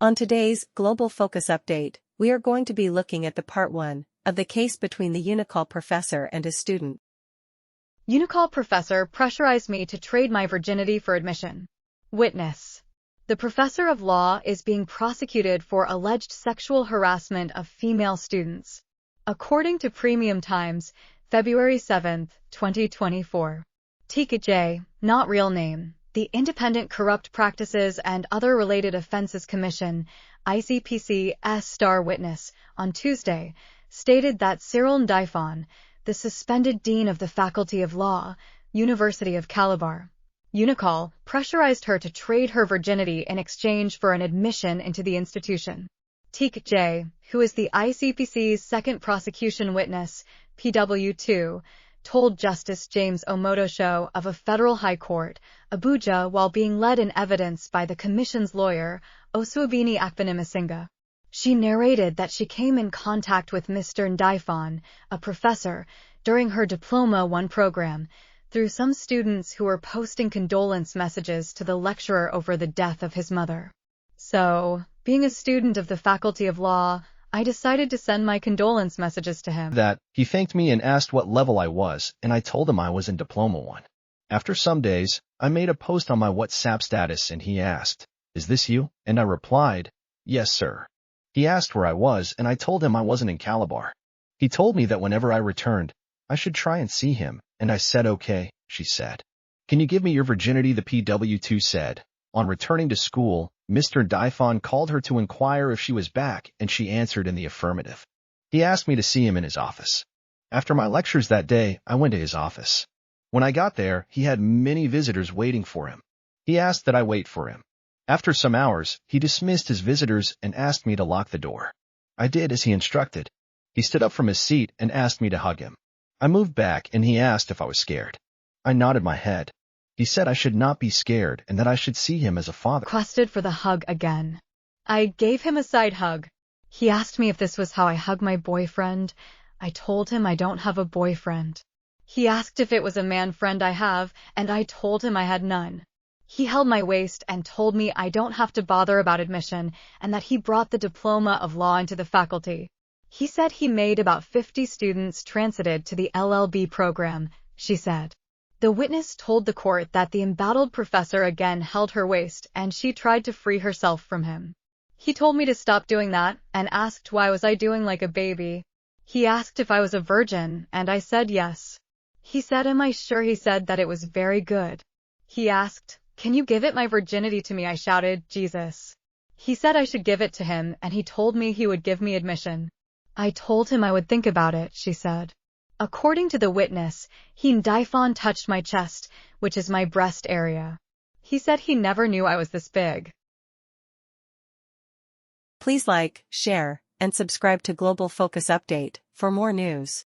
On today's Global Focus Update, we are going to be looking at the part 1 of the case between the Unicall professor and his student. Unicall professor pressurized me to trade my virginity for admission. Witness. The professor of law is being prosecuted for alleged sexual harassment of female students. According to Premium Times, February 7, 2024. Tika J., not real name, the Independent Corrupt Practices and Other Related Offenses Commission, ICPC's star witness, on Tuesday, stated that Cyril Ndaifon, the suspended dean of the Faculty of Law, University of Calabar, Unicall, pressurized her to trade her virginity in exchange for an admission into the institution. Tika J., who is the ICPC's second prosecution witness, PW2, told Justice James Omotosho of a federal high court, Abuja, while being led in evidence by the commission's lawyer, Osuabini Akpanimisinga. She narrated that she came in contact with Mr. Ndaifon, a professor, during her Diploma 1 program, through some students who were posting condolence messages to the lecturer over the death of his mother. So, being a student of the Faculty of Law, I decided to send my condolence messages to him. He thanked me and asked what level I was, and I told him I was in Diploma 1. After some days, I made a post on my WhatsApp status and he asked, "Is this you?" And I replied, "Yes, sir." He asked where I was and I told him I wasn't in Calabar. He told me that whenever I returned, I should try and see him, and I said okay, she said. "Can you give me your virginity?" the PW2 said. On returning to school, Mr. Ndaifon called her to inquire if she was back, and she answered in the affirmative. He asked me to see him in his office. After my lectures that day, I went to his office. When I got there, he had many visitors waiting for him. He asked that I wait for him. After some hours, he dismissed his visitors and asked me to lock the door. I did as he instructed. He stood up from his seat and asked me to hug him. I moved back and he asked if I was scared. I nodded my head. He said I should not be scared and that I should see him as a father. Requested for the hug again. I gave him a side hug. He asked me if this was how I hug my boyfriend. I told him I don't have a boyfriend. He asked if it was a man friend I have, and I told him I had none. He held my waist and told me I don't have to bother about admission and that he brought the Diploma of Law into the faculty. He said he made about 50 students transited to the LLB program, she said. The witness told the court that the embattled professor again held her waist and she tried to free herself from him. He told me to stop doing that and asked why was I doing like a baby. He asked if I was a virgin and I said yes. He said, "Am I sure?" He said that it was very good. He asked, "Can you give it my virginity to me?" I shouted, "Jesus." He said I should give it to him and he told me he would give me admission. I told him I would think about it, she said. According to the witness, Ndaifon touched my chest, which is my breast area. He said he never knew I was this big. Please like, share, and subscribe to Global Focus Update for more news.